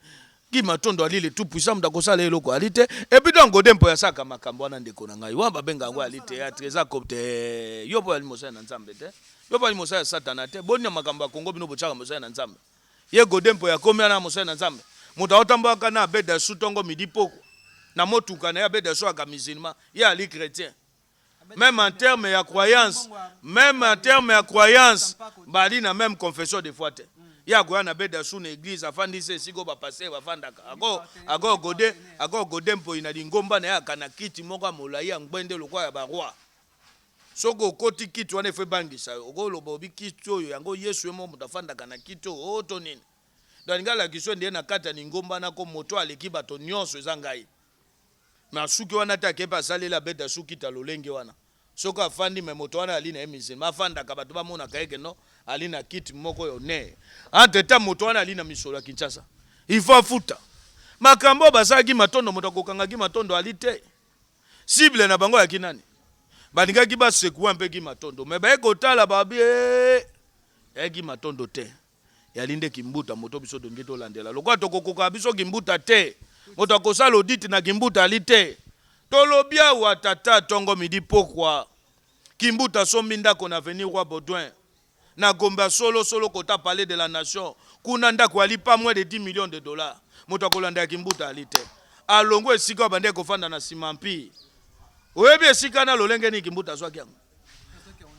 Guy Matondo alile tout puissant mtakosala eloko alite et puis donc Godempoi ya saka makambo wana ndeko na ngai wa babenga ngo alite ya trésor copte yo po ali mosala na nzambe te yo po ali mosala satana te boni makambo ya Kongo bino bochaka mosala na nzambe ye Godempoi ya komia na mosala na nzambe muta otamba kana beda sutongo midi poko na motuka na ya beda so aka musulman ya ali chrétien même en terme ya croyance bali na même confession de foi te ya kwa na beda sous l'église afandi se siko ba passer bafandaka ago Godempoi na lingomba na ya kana kiti moko molai ya ngwende lokwa ya ba roi soko koti kiti wana fe bangisa ogo lobobi kiti oyo yango Yesu emo mutafandaka na kiti oto nini dalingala kiswe ndiye na kata lingomba na ko moto aleki bato nyonso ezangai na suki wana ta kepa salela beda suki ta lolenge wana soko afandi me moto wana ali na emize mafandaka bato ba mona kaeke no ali na kiti moko yo ne anteta moto wana ali na misolo ya Kinshasa il faut futa makambo basaki Matondo moto kokangaki Matondo ali te cible na bango ya kinani balingaki ba sekua mpe Guy Matondo me ba ekotala babi Guy Matondo te yalinde kimbuta moto biso dongi to landela lokwa tokokoka biso kimbuta te moto akosala audit na kimbuta ali te tolobia wa tata tongo midi pokwa kimbuta sombi ndako na avenue Roi Baudouin na gomba solo kota palais de la nation kuna ndako ali pas moins de 10 millions de dollars moto akolanda kimbuta ali te alongo esika bande kofanda na simampi oyebi esika na lolenge ni kimbuta zwaki yango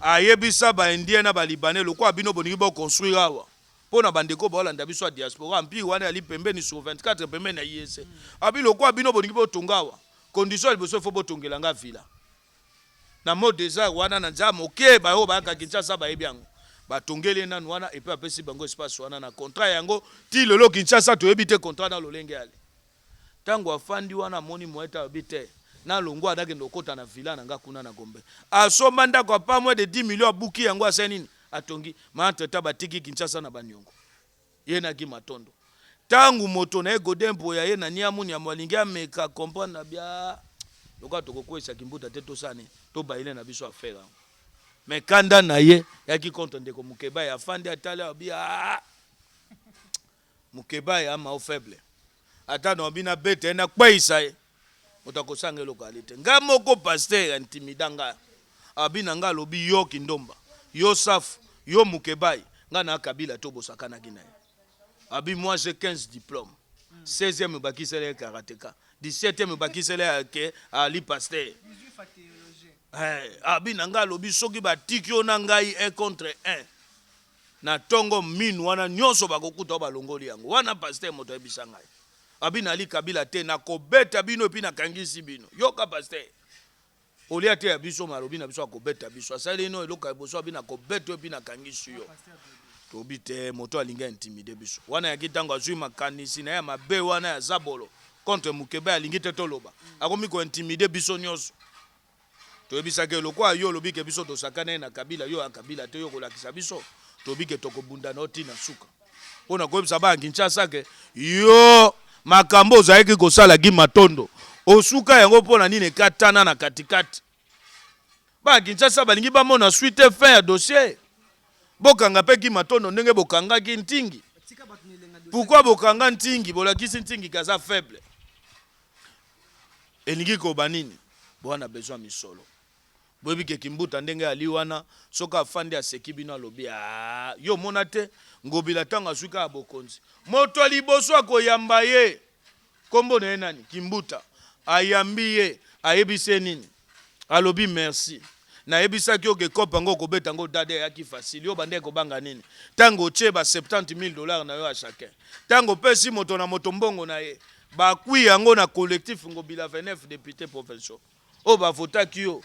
ayebisa ba indien na ba libanais lokwa bino boningi bo construire awa pona bandeko ba Holanda biso diaspora mpi wana ali pembeni sur 24 pembeni na IEC abi lokwa bino boningi bo tongawa condition liboso fo botongela nga villa na mot désert wana na nzama oke ba yo ba ka Kinshasa ba yebiango batongeli nanu wana et puis apesi bango espace wana na contrat yango ti lelo Kinshasa to ebite contrat na lolenge ali tango afandi wana moni moeta obite na longo adake ndokota na villa na nga kuna na Gombe asomba ndako pa moins de 10 millions abuki yango asenini atongi ma tata batiki Kinshasa na banyongo ye na Guy Matondo tangu moto na Godempoi ya ye na niamu ya mwalingi ameka comprendre na bia lokwa tokokwesa kimbuta te to sane to baile na biso affaire mais kanda na ye yaki contre ndeko Mukeba ya fandi atala bia Mukeba ya ma faible ata no bina bete na kwaisa ye utakosanga localité ngamoko pasteur intimidanga abina nga lobi yo kindomba yo safu yo Mukeba nga na kabila to bosakana kinaye abi moi j'ai 15 diplômes 16e bakisele karateka 17e bakisele ke Ali Pasteur abina nga lobi soki batiki yo na ngai 1 contre 1 na tongo minu wana nyonso bakokuta balongoli yango wana Pasteur moto yebisa ngai abina Ali Kabila te na kobeta bino epi na kangisi bino yoka Pasteur olia te ya biso malobi na biso akobeta biso asali no eloka eboso abina kobeta epi na kangisi yo tobi te moto alinga intimide biso wana ya kitango azui makanisi na ya mabe wana ya zabolo contre mukebe alingi te toloba akomi ko intimide biso nyonso toyebisa ke lokwa yo lobi ke biso tosakana na Kabila yo akabila te yo kolakisa biso tobi ke tokobunda na otina suka pona koyebisa ba Kinshasa ke yo makambo ozalaki kosala gi matondo osuka yango pona nini katana na katikati ba Kinshasa balingi bamona suite fin ya dossier bokanga pe ki matondo ndenge bokanga ki ntingi pourquoi bokanga ntingi bolakisi ntingi kaza faible elingi ko banini bwana besoin misolo boyebi ke Kimbuta ndenge ali wana soka afandi aseki bino alobi yo mona te ngobila tanga asuka ya bokonzi moto liboso akoyamba ye kombo na ye nani Kimbuta ayambi ye ayebise nini alobi merci na yebisa ki oke kopa ngo kobeta ngo dade ya ki facile yo bande ko banga nini tango cheba $70,000 na yo a chacun tango pesi moto na moto mbongo na ye ba kui yango na collectif ngobila 29 députés provinciaux o ba vota ki yo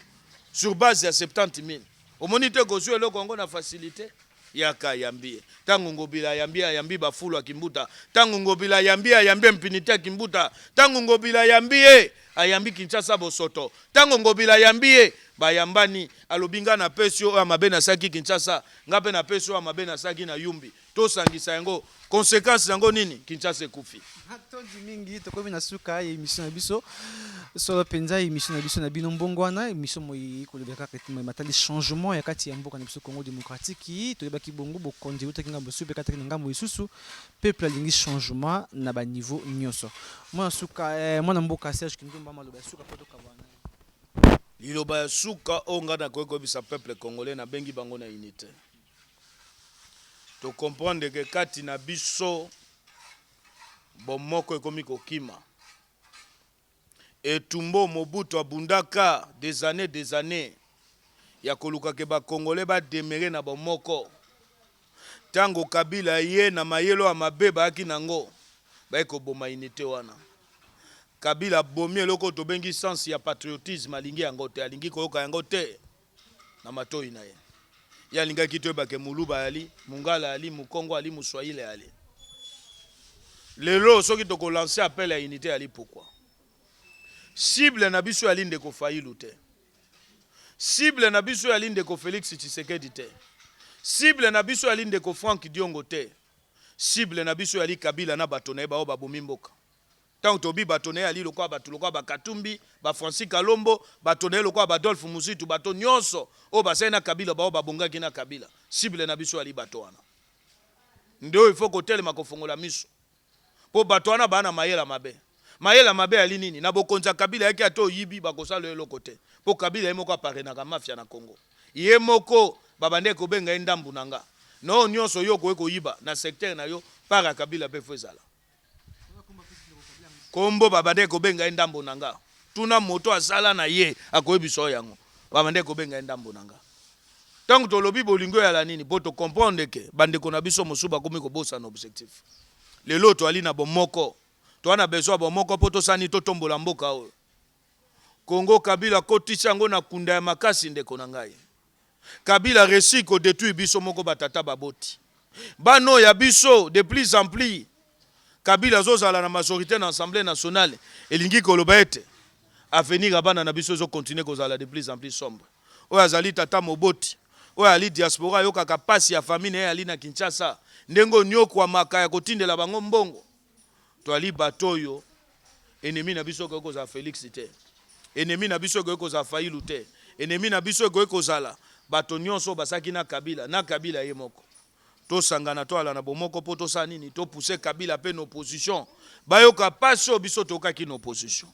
sur base ya 70,000 omoni te ko suelo kongo na facilité yaka yambie tango ngobila yambi ba fulu ya Kimbuta tango ngobila yambi mpinité ya Kimbuta tango ngobila yambi ayambi Kinshasa bosoto tango ngobila yambi bayambani alobinga na pesio amabe na saki Kinshasa ngape na pesio amabe na saki na Yumbi to sangisa yango conséquence yango nini Kinshasa ekufi tondi mingi tokomi na suka ya émission na biso solo penza émission na biso na bino mbongwana émission moyi kolobeka kati matali changement ya kati ya mboka na biso Congo démocratique toyebaki bongo bokonzi utaki ngambo supe kati na ngambo isusu peuple alingi changement na ba niveau nyonso mwana suka mwana mboka Serge Kindumba maloba suka poto kabana liloba ya suka onga na koyebisa peuple congolais na bengi bango na unité to comprendre que kati na biso bomoko ekomi kokima etumbo Mobutu abundaka des années ya koluka ke ba congolais ba demere na bomoko tango Kabila ye na mayelo ya mabe baaki nango ba ekoboma unité wana Kabila bomi eloko to bengi sens ya patriotisme alingi yango te alingi koyoka yango te na matoi na ye ya linga kito ba ke muluba ali mungala ali mukongo ali muswahili ali lelo soki to ko lancer appel à unité ali pourquoi cible na biso ali ndeko Fayulu te cible na biso ali ndeko Félix Tshisekedi te cible na biso ali ndeko Frank Diongo te cible na biso ali Kabila na bato na ba bomi mboka tant tobi bato na ali lokwa bato lokwa ba Katumbi ba Francis Kalombo bato na lokwa ba Adolphe Muzitu bato nyonso o ba na Kabila ba babongaki na Kabila cible na biso ali bato wana ndio il faut ko telema ko fongola miso po bato wana bana mayela mabe ali nini na bokonza Kabila yaki ato yibi bakosala eloko te po Kabila yemoko apare na mafia na Congo yemoko babande ko benga ndambu nanga no nyonso yo ko yiba na secteur na yo para Kabila pe fezala kombo babande ko benga ndambu nanga tuna moto asala na ye akoyebiso yango babande ko benga ndambu nanga tango to lobi bolingo ya la nini poto comprendre ke bande ko na biso mosuba komi ko bosa na objectif lelo to ali na bomoko to ana besoin bomoko poto sani to tombola mboka oyo Congo Kabila kotisa ngo na kunda ya makasi ndeko na ngai Kabila resi ko détruire biso moko batata baboti bano ya biso de plus en plus Kabila zozala na majorité na Assemblée nationale elingi koloba ete avenir abana na biso zo continuer kozala de plus en plus sombre oyo azali tata moboti oyo ali diaspora yo kaka pasi ya famille na ali na Kinshasa ndengo nyoko maka ya kotindela bango mbongo to ali batoyo ennemi na biso ko za Félix te ennemi na biso ko za Fayulu te ennemi na biso ko zala bato nyonso basaki na Kabila ye moko to sangana to ala na bomoko poto sa nini to pousser Kabila pe na opposition bayoka paso biso to ka ki na opposition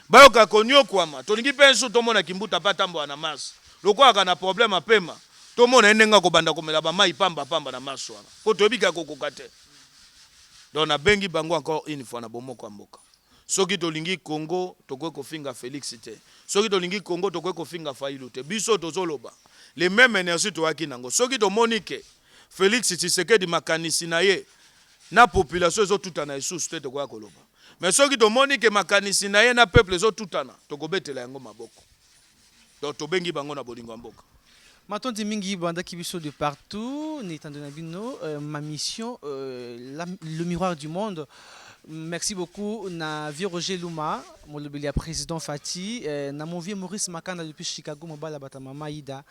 bayoka konyo kwama to lingi penso to mona Kimbuta patambo na mas lokwa kana problème apema to mona enenga ko banda komela ba mai pamba na maso wana po to bika kokokate Donc na bengi bango encore une fois na bomoko mboka. Soki tolingi Congo tokwe kofinga Félix te. Soki tolingi Congo tokwe kofinga Fayulu te. Biso tozoloba. Les mêmes énergies toaki nango. Soki to Monique Félix Tshisekedi makanisi na ye na population zo tutana isusu te tokwa koloba. Mais soki to Monique makanisi na ye na peuple zo tutana tokobetela yango maboko. Donc tobengi bango na bolingo mboka. Matondi mingi banda kibiso de partout, Netandonabino, ma mission, le miroir du monde. Merci beaucoup na vieux Roger Luma, mon président Fati, na mon vieux Maurice Makanda depuis Chicago, mon bala bata mama Ida,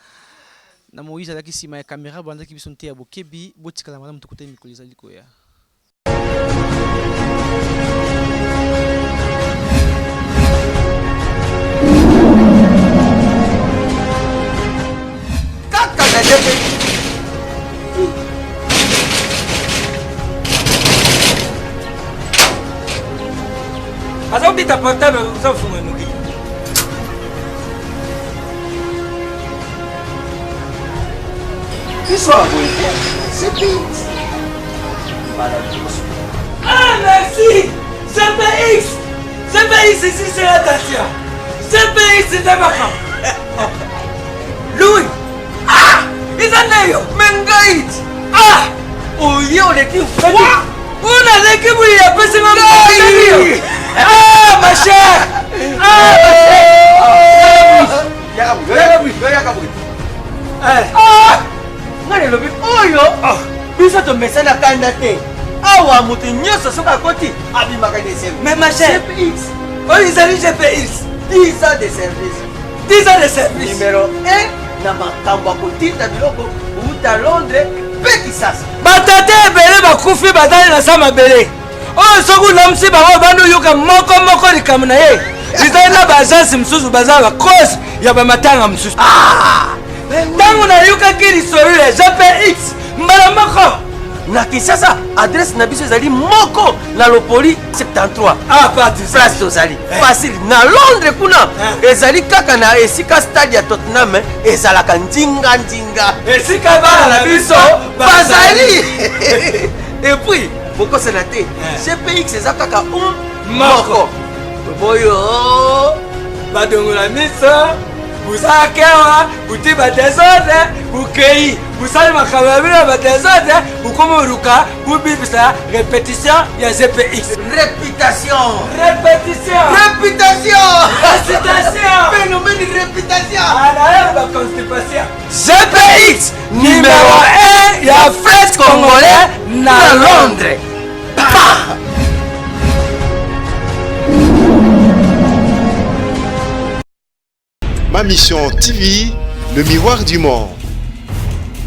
na Moïse alaki si ma caméra banda kibiso nte ya bokebi, botika la madame tukote mikoliza likoya. Azao bita portable za funga nuki. Histoire c'est pire. Ah merci. CPX. CPX ici c'est la Dacia. CPX c'est Dabaka. Louis. Ah, Isaneyo. Mengaït. Ah, Oh yo les types. una l'équipe où il y a pas ce moment. Ah ma chère. Ah ngane lobi oyo biso tomesana kanda te awa moto nyonso soki akoti abimaka desem. mais ma chère. CPX Oh ils allaient GPX. 10 ans de service. 10 ans de service. Numéro 1 na makambo ya kotinda biloko outa Londres mpe Kisasa. Batata ebele bakufi bazali na sa mabele. Oyo soki unamusi bango bando yoka moko likambo na ye. Ezali na baagence mosusu bazala bakose ya bamatanga mosusu. Ntango nayokaki lisolo ya GPX mbala moko Na Kisasa adresse na biso ezali moko na Lopoli 73. Place tozali facile. Na Londres kuna ezali kaka na esika stade ya Tottenham ezalaka ndinga. esika bana na biso bazali. Et puis bokosela te GPX eza kaka moko boyo badongola miso buzakewa buti badesordre bukei busali makambo ya bino badesordre bukomoruka bubibisa répétition ya GPX. réputation. Récitation. Phénomène de réputation. GPX numéro 1 ya fret congolais na Londres. Ma mission TV, le miroir du monde.